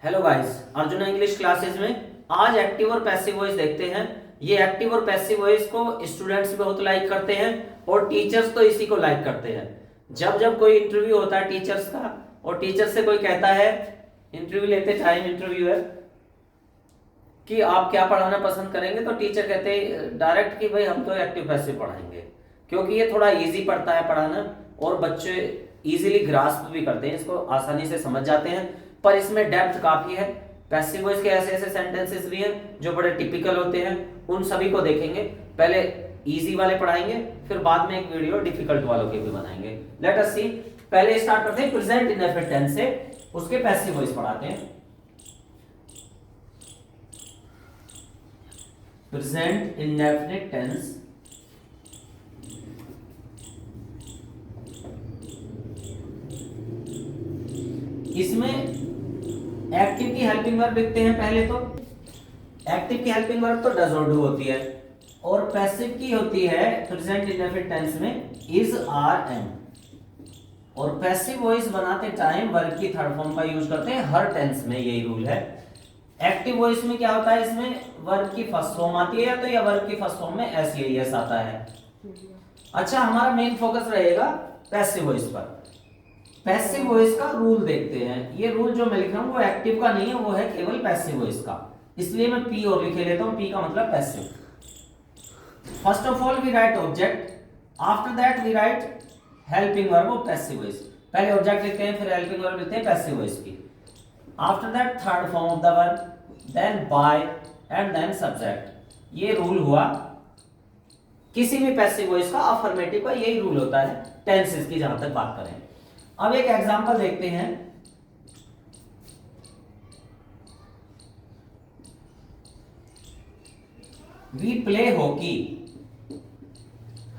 Hello guys, arjuna English classes में आज active और पैसिव वॉइस देखते हैं। ये एक्टिव और पैसिव वॉइस को स्टूडेंट्स बहुत लाइक करते हैं और टीचर्स तो इसी को लाइक करते हैं। जब जब कोई इंटरव्यू होता है टीचर्स का और टीचर से कोई कहता है इंटरव्यू लेते टाइम इंटरव्यूअर कि आप क्या पढ़ाना पसंद करेंगे, तो टीचर कहते हैं डायरेक्ट कि भाई हम तो एक्टिव पैसिव पढ़ाएंगे, क्योंकि ये थोड़ा इजी पड़ता है पढ़ाना और बच्चे इजीली ग्रास्प भी करते हैं, इसको आसानी से समझ जाते हैं। पर इसमें डेप्थ काफी है। पैसिव वॉइस के ऐसे ऐसे सेंटेंसेस भी हैं जो बड़े टिपिकल होते हैं, उन सभी को देखेंगे। पहले इजी वाले पढ़ाएंगे, फिर बाद में एक वीडियो डिफिकल्ट वालों के भी बनाएंगे। लेट अस सी। पहले स्टार्ट करते हैं प्रेजेंट इंडेफिनिट टेंस से, उसके पैसिव वॉइस पढ़ाते हैं। प्रेजेंट इंडेफिनिट टेंस इसमें एक्टिव की हेल्पिंग वर्ब लिखते हैं। पहले तो एक्टिव की हेल्पिंग वर्ब तो डज और डू होती है, और पैसिव की होती है प्रेजेंट इंडेफिनिट टेंस में इज आर एम। और पैसिव वॉइस बनाते टाइम वर्ब की थर्ड फॉर्म का यूज करते हैं हर टेंस में, यही रूल है। एक्टिव वॉइस में क्या होता है, इसमें वर्ब की फर्स्ट फॉर्म आती है, तो या वर्ब की फर्स्ट फॉर्म में एस या एस आता है। अच्छा, हमारा मेन फोकस रहेगा पैसिव वॉइस पर। पैसिव वॉइस का रूल देखते हैं। ये रूल जो मैं लिख रहा हूं वो एक्टिव का नहीं है, वो है केवल पैसिव वॉइस का, इसलिए मैं पी और लिखे लेता हूं। पी का मतलब passive. First of all we write object, after that we write helping verb of passive voice. पहले ऑब्जेक्ट लिखते हैं, फिर हेल्पिंग वर्ब लिखते हैं पैसिव वॉइस की। After that third form of the verb, then by and then subject. ये rule हुआ किसी भी पैसिव वॉइस का, अफर्मेटिव का यही रूल होता है टेंसेस की जहां तक बात करें। अब एक एग्जांपल देखते हैं। वी प्ले हॉकी,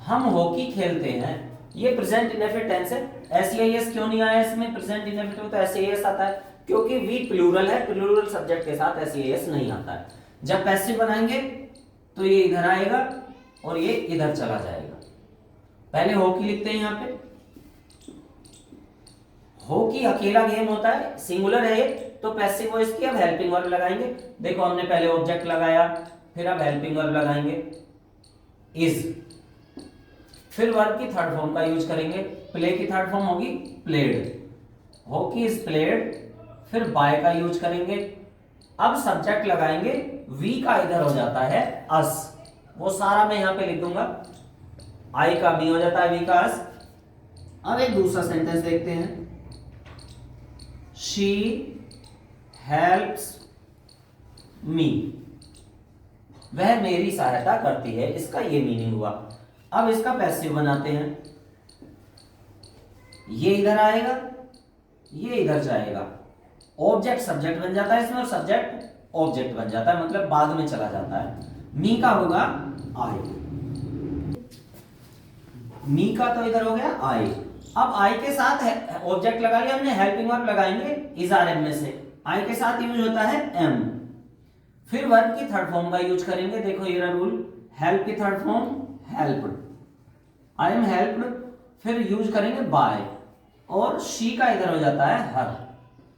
हम हॉकी खेलते हैं। ये प्रेजेंट इंडेफिनिट टेंस है। एस क्यों नहीं आया इसमें? प्रेजेंट इंडेफिनिट में तो एस आता है, क्योंकि वी प्लूरल है, प्लूरल सब्जेक्ट के साथ एस नहीं आता है। जब पैसिव बनाएंगे तो ये इधर आएगा और ये इधर चला जाएगा। पहले हॉकी लिखते हैं यहां पे। हॉकी अकेला गेम होता है, सिंगुलर है ये, तो पैसिव वॉइस की अब हेल्पिंग वर्ब लगाएंगे। देखो हमने पहले ऑब्जेक्ट लगाया, फिर अब हेल्पिंग वर्ब लगाएंगे इज, फिर वर्ब की थर्ड फॉर्म का यूज करेंगे। प्ले की थर्ड फॉर्म होगी प्लेड, हॉकी इज प्लेड, फिर बाय का यूज करेंगे। अब सब्जेक्ट लगाएंगे, वी का इधर हो जाता है अस, वो सारा मैं यहां पे लिख दूंगा। आई का मी हो जाता है वी का अस। अब एक दूसरा सेंटेंस देखते हैं। She helps me, वह मेरी सहायता करती है, इसका ये मीनिंग हुआ। अब इसका पैसिव बनाते हैं। ये इधर आएगा, ये इधर जाएगा, ऑब्जेक्ट सब्जेक्ट बन जाता है इसमें और सब्जेक्ट ऑब्जेक्ट बन जाता है, मतलब बाद में चला जाता है। मी का होगा आई, मी का तो इधर हो गया आई। अब आई के साथ ऑब्जेक्ट लगा लिया हमने, हेल्पिंग वर्ब लगाएंगे इज आर एम में से। आई के साथ यूज होता है एम, फिर वर्ब की थर्ड फॉर्म का यूज करेंगे। देखो ये रहा रूल, हेल्प की third form helped, I am helped, फिर यूज करेंगे बाय, और शी का इधर हो जाता है her,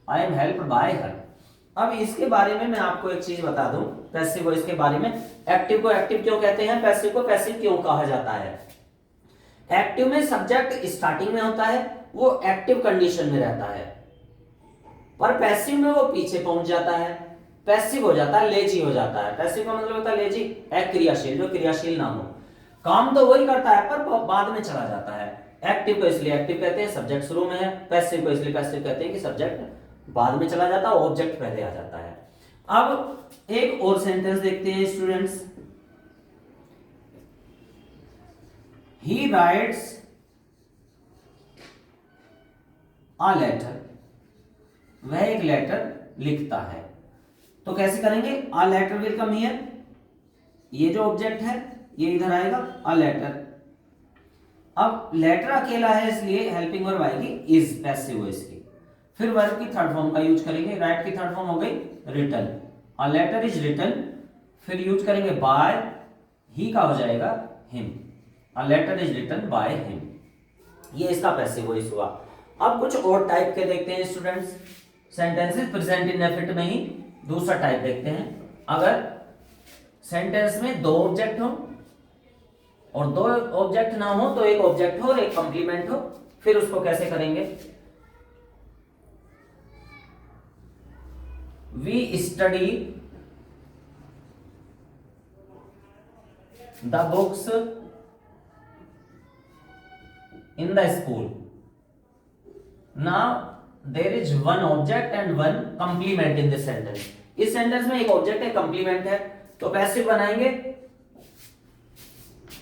I am helped by her. अब इसके बारे में मैं आपको एक चीज बता दूं, पैसिव वॉइस के बारे में। एक्टिव को एक्टिव क्यों कहते हैं, पैसिव को पैसिव क्यों कहा जाता है? एक्टिव में सब्जेक्ट स्टार्टिंग में होता है, वो एक्टिव कंडीशन में रहता है, पर पैसिव में वो पीछे पहुंच जाता है, पैसिव हो जाता है, लेजी हो जाता है। पैसिव का मतलब होता है लेजी, अक्रियाशील, जो क्रियाशील ना हो, काम तो वही करता है पर बाद में चला जाता है। एक्टिव को इसलिए एक्टिव कहते हैं, सब्जेक्ट शुरू में है। पैसिव को इसलिए पैसिव कहते हैं कि सब्जेक्ट बाद में चला जाता है, ऑब्जेक्ट पहले आ जाता है। अब एक और सेंटेंस देखते हैं students. He writes a letter, वह एक लेटर लिखता है। तो कैसे करेंगे? a letter will come here, ये जो ऑब्जेक्ट है ये इधर आएगा, a letter। अब लेटर अकेला है इसलिए हेल्पिंग वर्ब आएगी इज, पैसिव वॉइस की। फिर वर्ब की थर्ड फॉर्म का यूज करेंगे। राइट की थर्ड फॉर्म हो गई written, a letter is written, फिर यूज करेंगे बाय, ही का हो जाएगा him, A letter is written by him। ये इसका पैसिव वॉइस हुआ। अब कुछ और टाइप के देखते हैं स्टूडेंट्स। सेंटेंसेस प्रेजेंट इंडेफिनिट में ही दूसरा टाइप देखते हैं। अगर सेंटेंस में दो ऑब्जेक्ट हो और दो ऑब्जेक्ट ना हो तो एक ऑब्जेक्ट हो और एक कंप्लीमेंट हो, फिर उसको कैसे करेंगे? We study the books in the school. Now there is one object and one complement in this sentence. इस सेंटेंस में एक ऑब्जेक्ट है, कंप्लीमेंट है, तो पैसिव बनाएंगे।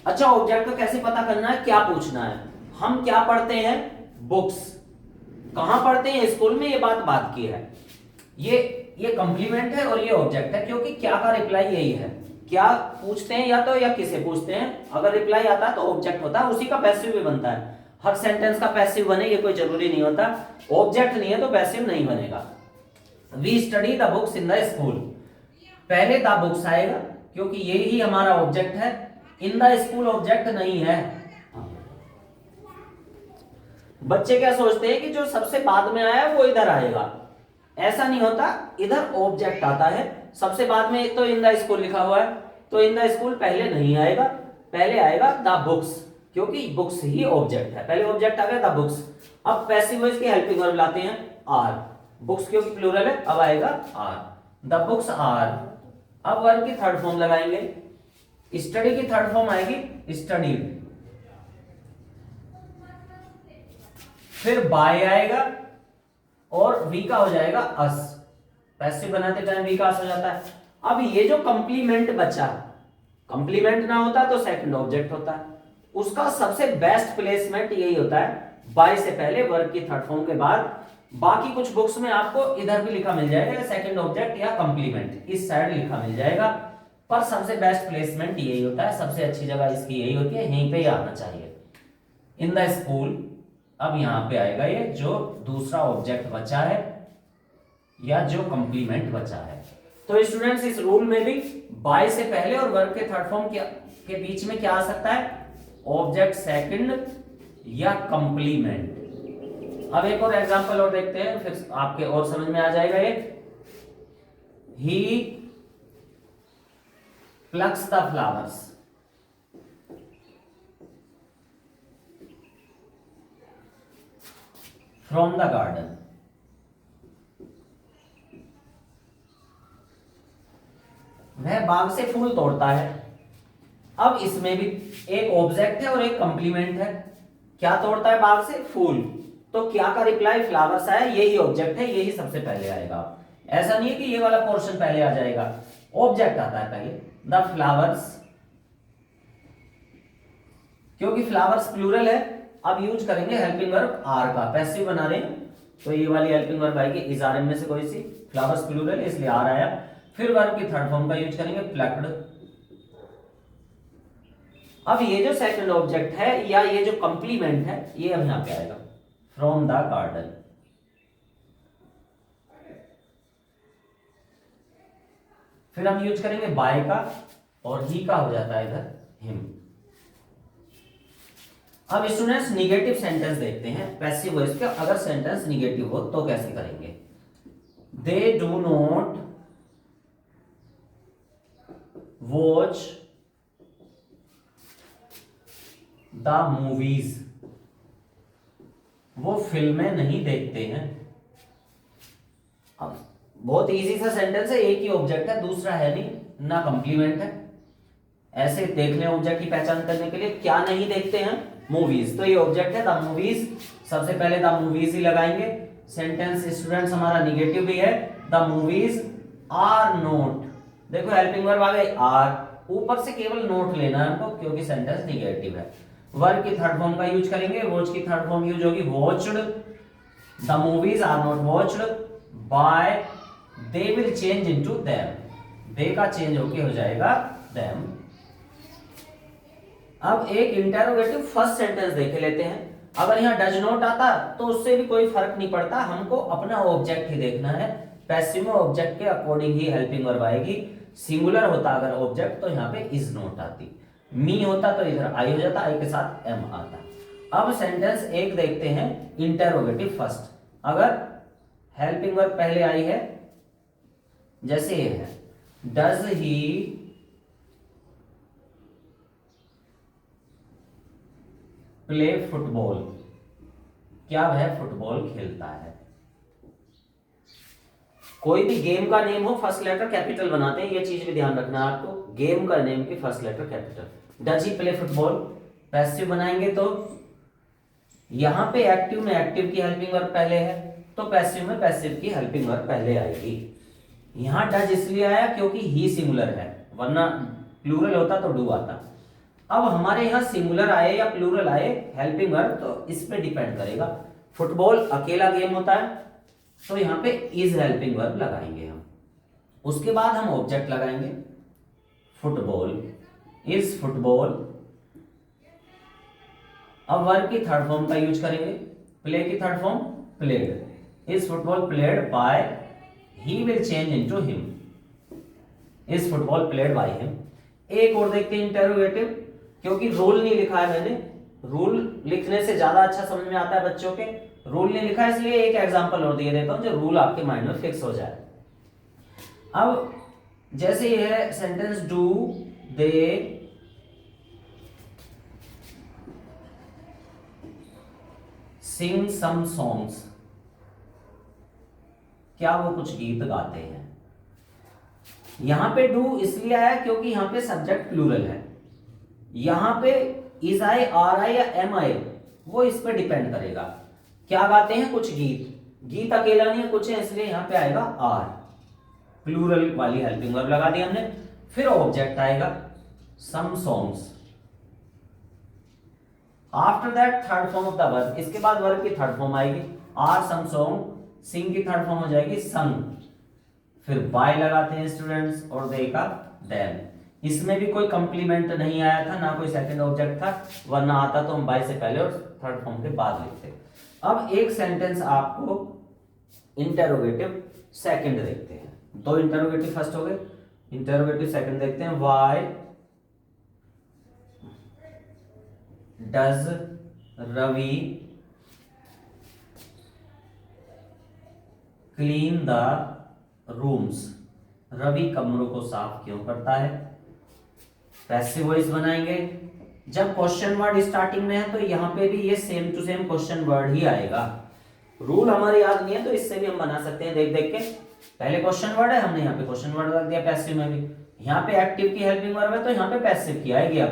अच्छा, ऑब्जेक्ट को कैसे पता करना है, क्या पूछना है? हम क्या पढ़ते हैं? बुक्स। कहां पढ़ते हैं? स्कूल में। ये बात की है। ये कंप्लीमेंट है और ये ऑब्जेक्ट है, क्योंकि क्या का रिप्लाई यही है। क्या पूछते हैं या तो या किसे पूछते हैं, अगर रिप्लाई आता है तो ऑब्जेक्ट होता है, उसी का पैसिव भी बनता है। हर सेंटेंस का पैसिव बने ये कोई जरूरी नहीं होता। ऑब्जेक्ट नहीं है तो पैसिव नहीं बनेगा। We study the books in the school, पहले द बुक्स आएगा क्योंकि यही हमारा ऑब्जेक्ट है। इन द स्कूल ऑब्जेक्ट नहीं है। बच्चे क्या सोचते हैं कि जो सबसे बाद में आया वो इधर आएगा, ऐसा नहीं होता। इधर ऑब्जेक्ट आता है सबसे बाद में। तो इन द स्कूल लिखा हुआ है, तो इन द स्कूल पहले नहीं आएगा, पहले आएगा द बुक्स, क्योंकि बुक्स ही ऑब्जेक्ट है। पहले ऑब्जेक्ट आ गया द बुक्स। अब पैसिव वॉइस की हेल्पिंग वर्ब लाते हैं आर। बुक्स क्योंकि प्लूरल है, अब आएगा आर। The books are. अब वर्ब की थर्ड फॉर्म लगाएंगे। स्टडी की थर्ड फॉर्म आएगी स्टडीड। फिर बाय आएगा और वी का हो जाएगा अस। पैसिव बनाते टाइम वी का अस हो जाता है। अब ये जो कंप्लीमेंट बचा, कंप्लीमेंट ना होता तो सेकंड ऑब्जेक्ट होता है, उसका सबसे बेस्ट प्लेसमेंट यही होता है बाय से पहले वर्ब की थर्ड फॉर्म के बाद। बाकी कुछ बुक्स में आपको इधर भी लिखा मिल जाएगा सेकंड ऑब्जेक्ट या कंप्लीमेंट, इस साइड लिखा मिल जाएगा, पर सबसे बेस्ट प्लेसमेंट यही होता है। सबसे अच्छी जगह इसकी यही होती है, यहीं पे ही आना चाहिए। इन द स्कूल, अब यहां पे आएगा ये जो दूसरा ऑब्जेक्ट बचा है या जो कंप्लीमेंट बचा है। तो स्टूडेंट्स, इस रूल में भी बाय से पहले और वर्ब के थर्ड फॉर्म के बीच में क्या आ सकता है? ऑब्जेक्ट सेकंड या कंप्लीमेंट। अब एक और एग्जांपल और देखते हैं, फिर आपके और समझ में आ जाएगा ये। He plucks the flowers. From the garden. वह बाग से फूल तोड़ता है। अब इसमें भी एक ऑब्जेक्ट है और एक कंप्लीमेंट है। क्या तोड़ता है बाग से? फूल। तो क्या का रिप्लाई? फ्लावर्स आया, यही ऑब्जेक्ट है, यही सबसे पहले आएगा। ऐसा नहीं है कि ये वाला पोर्शन पहले आ जाएगा, ऑब्जेक्ट आता है पहले। द फ्लावर्स, क्योंकि फ्लावर्स प्लूरल है, अब यूज करेंगे हेल्पिंग वर्ब आर का। पैसिव बना रहे हैं तो ये वाली हेल्पिंग वर्ब आएगी इज आर में से कोई सी। फ्लावर्स प्लूरल इसलिए आर आया। फिर वर्ब की थर्ड फॉर्म का यूज करेंगे प्लक्ड। अब ये जो सेकंड ऑब्जेक्ट है या ये जो कंप्लीमेंट है, ये अब यहां पे आएगा फ्रॉम द गार्डन। फिर हम यूज करेंगे बाय का और ही का हो जाता है इधर हिम। अब स्टूडेंट्स, निगेटिव सेंटेंस देखते हैं पैसिव वॉइस के। अगर सेंटेंस निगेटिव हो तो कैसे करेंगे? They do not watch the movies. वो फिल्में नहीं देखते हैं। अब बहुत इजी सा सेंटेंस है, एक ही ऑब्जेक्ट है, दूसरा है नहीं, ना कंप्लीमेंट है। ऐसे देख लें ऑब्जेक्ट की पहचान करने के लिए। क्या नहीं देखते हैं? मूवीज। तो ये ऑब्जेक्ट है द मूवीज, सबसे पहले द मूवीज ही लगाएंगे। सेंटेंस स्टूडेंट्स हमारा निगेटिव भी है। The movies are not. देखो हेल्पिंग वर्ब आ गई आर, ऊपर से केवल नोट लेना है हमको क्योंकि सेंटेंस निगेटिव है। वर्ब की थर्ड फॉर्म का यूज करेंगे, वॉच की थर्ड फॉर्म यूज होगी watched. The movies are not watched by, they will change into them. They का चेंज होके हो जाएगा देम। अब एक इंटरोगेटिव फर्स्ट सेंटेंस देख लेते हैं। अगर यहाँ डज नॉट आता तो उससे भी कोई फर्क नहीं पड़ता, हमको अपना ऑब्जेक्ट ही देखना है। पैसिव में ऑब्जेक्ट के अकॉर्डिंग ही हेल्पिंग वर्ब आएगी। सिंगुलर होता अगर ऑब्जेक्ट तो यहाँ पे इज नॉट आती। मी होता तो इधर आई हो जाता, आई के साथ एम आता। अब सेंटेंस एक देखते हैं इंटरोगेटिव फर्स्ट। अगर हेल्पिंग वर्ब पहले आई है, जैसे ये है डज ही प्ले फुटबॉल, क्या वह फुटबॉल खेलता है। कोई भी गेम का नेम हो फर्स्ट लेटर कैपिटल बनाते हैं, ये चीज भी ध्यान रखना है आपको, गेम का नेम की first letter capital. Does he play football passive बनाएंगे तो यहां पे एक्टिव में एक्टिव की हेल्पिंग वर्ब पहले है, तो पैसिव में पैसिव की हेल्पिंग वर्ब पहले आएगी। यहां डज इसलिए आया क्योंकि ही सिंगुलर है, वरना प्लूरल होता तो डू आता। अब हमारे यहां सिंगुलर आए या प्लूरल आए हेल्पिंग वर्ब तो इस पे डिपेंड करेगा। फुटबॉल अकेला गेम होता है तो यहां पे इज हेल्पिंग वर्ब लगाएंगे हम, उसके बाद हम ऑब्जेक्ट लगाएंगे फुटबॉल, इज फुटबॉल। अब वर्ब की थर्ड फॉर्म का यूज करेंगे, प्ले की third form played, is football played by, he will change into him, is football played by him. एक और देखते हैं इंटरोगेटिव, क्योंकि रूल नहीं लिखा है मैंने, रूल लिखने से ज्यादा अच्छा समझ में आता है बच्चों के, रूल नहीं लिखा है इसलिए एक एग्जांपल और दे देता हूं जो रूल आपके माइंड में फिक्स हो जाए। अब जैसे ये है sentence, do they sing some songs, क्या वो कुछ गीत गाते हैं। यहां पे डू इसलिए आया क्योंकि यहां पे सब्जेक्ट प्लूरल है, यहां पे इज आई आर आई या एम आई वो इस पे डिपेंड करेगा, क्या गाते हैं कुछ गीत, गीत अकेला नहीं है कुछ है, इसलिए यहां पे आएगा आर, प्लूरल वाली हेल्पिंग वर्ब लगा दी हमने। फिर ऑब्जेक्ट आएगा some songs, after that third form of the verb, इसके बाद वर्ब की थर्ड फॉर्म आएगी आर सम सॉन्ग, सिंग की थर्ड फॉर्म हो जाएगी संग, फिर बाय लगाते हैं स्टूडेंट्स और दे का देम। इसमें भी कोई कंप्लीमेंट नहीं आया था, ना कोई सेकंड ऑब्जेक्ट था, वरना आता तो हम बाय से पहले और थर्ड फॉर्म के बाद लिखते। अब एक सेंटेंस आपको इंटरोगेटिव सेकंड देखते हैं, दो इंटरोगेटिव फर्स्ट हो गए, इंटरोगेटिव सेकंड देखते हैं। Why does Ravi clean the rooms, Ravi कमरों को साफ क्यों करता है। पैसिव वॉइस बनाएंगे, जब क्वेश्चन वर्ड स्टार्टिंग में है तो यहां पे भी ये same to same question word ही आएगा, रूल हमारे याद नहीं है तो इससे भी हम बना सकते हैं देख देख के। पहले क्वेश्चन वर्ड है, हमने यहाँ पे क्वेश्चन वर्ड रख दिया, पैसिव में भी यहाँ पे एक्टिव की हेल्पिंग वर्ब है तो यहाँ पे पैसिव की आएगी, अब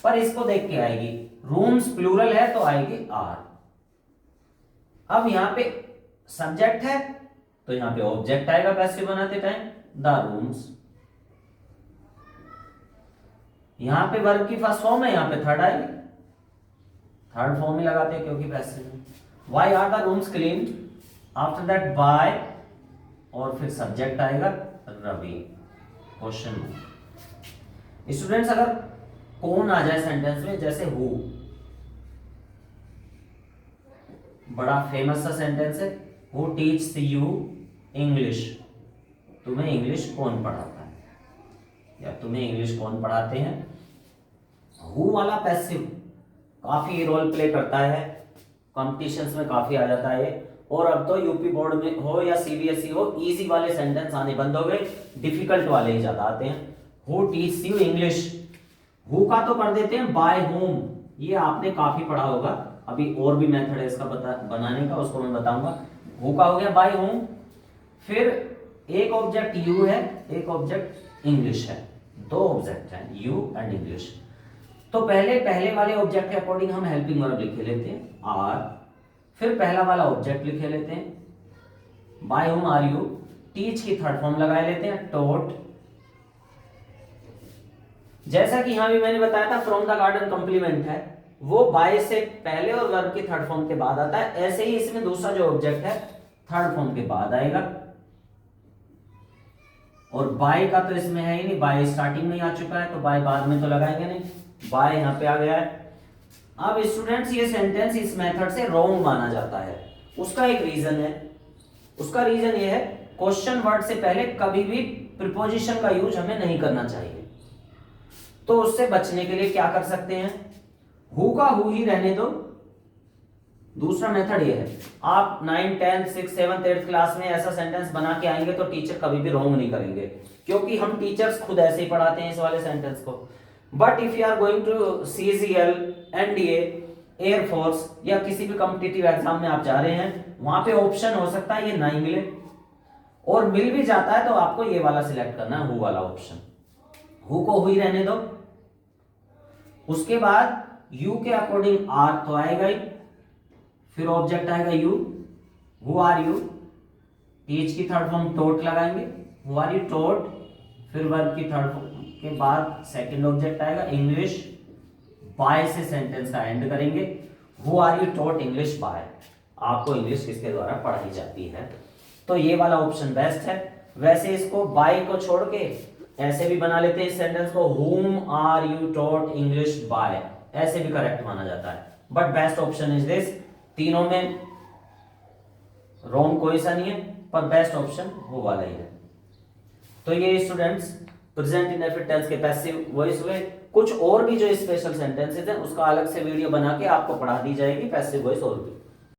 पर इसको देख के आएगी, रूम्स प्लूरल है तो आएगी आर। अब यहाँ पे सब्जेक्ट है तो यहाँ पे ऑब्जेक्ट आएगा पैसिव बनाते टाइम, द रूम्स। यहां पे वर्ब की फर्स्ट फॉर्म है, यहां पे थर्ड आएगी, थर्ड फॉर्म ही लगाते हैं क्योंकि पैसिव है। Why are the rooms clean, after that by और फिर सब्जेक्ट आएगा रवि, क्वेश्चन। स्टूडेंट्स अगर कौन आ जाए सेंटेंस में, जैसे हु, बड़ा फेमस सा सेंटेंस है, हु टीच यू इंग्लिश, तुम्हें इंग्लिश कौन पढ़ाता है, या तुम्हें इंग्लिश कौन पढ़ाते हैं। हु वाला पैसिव काफी रोल प्ले करता है, कॉम्पिटिशन्स में काफी आ जाता है, और अब तो यूपी बोर्ड में हो या सीबीएसई हो, इजी वाले सेंटेंस आने बंद हो गए, डिफिकल्ट वाले ही ज्यादा आते हैं। Who teach you English, who का तो कर देते हैं बाय होम, ये आपने काफी पढ़ा होगा, अभी और भी मेथड है इसका बनाने का, उसको मैं बताऊंगा। हु का हो गया बाय होम, फिर एक ऑब्जेक्ट यू है, एक ऑब्जेक्ट इंग्लिश है, दो ऑब्जेक्ट हैं यू एंड इंग्लिश। तो पहले वाले ऑब्जेक्ट के अकॉर्डिंग हम हेल्पिंग वर्ब लिखे लेते हैं आर, फिर पहला वाला ऑब्जेक्ट लिखे लेते हैं by whom are you, teach की थर्ड फॉर्म लगा लेते हैं टॉट। जैसा कि यहां भी मैंने बताया था फ्रॉम द गार्डन कॉम्प्लीमेंट है, वो बाय से पहले और वर्ब की थर्ड फॉर्म के बाद आता है, ऐसे ही इसमें दूसरा जो ऑब्जेक्ट है थर्ड फॉर्म के बाद आएगा, और बाय का तो इसमें है ही नहीं, बाय स्टार्टिंग में ही आ चुका है तो बाय बाद में तो लगाएंगे नहीं, बाय यहां पे आ गया है। अब स्टूडेंट्स ये सेंटेंस इस मेथड से रॉन्ग माना जाता है, उसका एक रीजन है, उसका रीजन ये है क्वेश्चन वर्ड से पहले कभी भी प्रीपोजिशन का यूज हमें नहीं करना चाहिए। तो उससे बचने के लिए क्या कर सकते हैं, हु का हु ही रहने दो, दूसरा मेथड ये है, आप 9, 10, 6, 7, 8 क्लास में ऐसा सेंटेंस बना के आएंगे तो टीचर कभी भी रॉन्ग नहीं करेंगे, क्योंकि हम टीचर्स खुद ऐसे ही पढ़ाते हैं इस वाले सेंटेंस को। But if you are going to CGL, NDA, air force या किसी भी कॉम्पिटिटिव एग्जाम में आप जा रहे हैं, वहां पे ऑप्शन हो सकता है ये नहीं मिले, और मिल भी जाता है तो आपको ये वाला सिलेक्ट करना है, हु वाला ऑप्शन। हु को हुई रहने दो, उसके बाद यू के अकॉर्डिंग आर तो आएगा ही, फिर ऑब्जेक्ट आएगा you, who are you, teach की थर्ड फॉर्म टोट लगाएंगे, हु आर यू टोट, फिर वर्ब की थर्ड फॉर्म के बाद सेकंड ऑब्जेक्ट आएगा इंग्लिश, बाय से सेंटेंस का एंड करेंगे, who are you taught English by, आपको इंग्लिश किसके द्वारा पढ़ाई जाती है। तो ये वाला ऑप्शन बेस्ट है। वैसे इसको बाय को छोड़ के ऐसे भी बना लेते हैं इस सेंटेंस को, whom are you taught English by, ऐसे भी करेक्ट माना जाता है, but best option is this. तीनों में रॉन्ग कोई सा नहीं है, पर बेस्ट ऑप्शन वो वाला ही है। तो ये स्टूडेंट्स प्रेजेंट इंडेफिनिट टेंस के पैसिव वॉइस हुए। कुछ और भी जो स्पेशल सेंटेंसेस हैं उसका अलग से वीडियो बना के आपको पढ़ा दी जाएगी, पैसिव वॉइस और भी।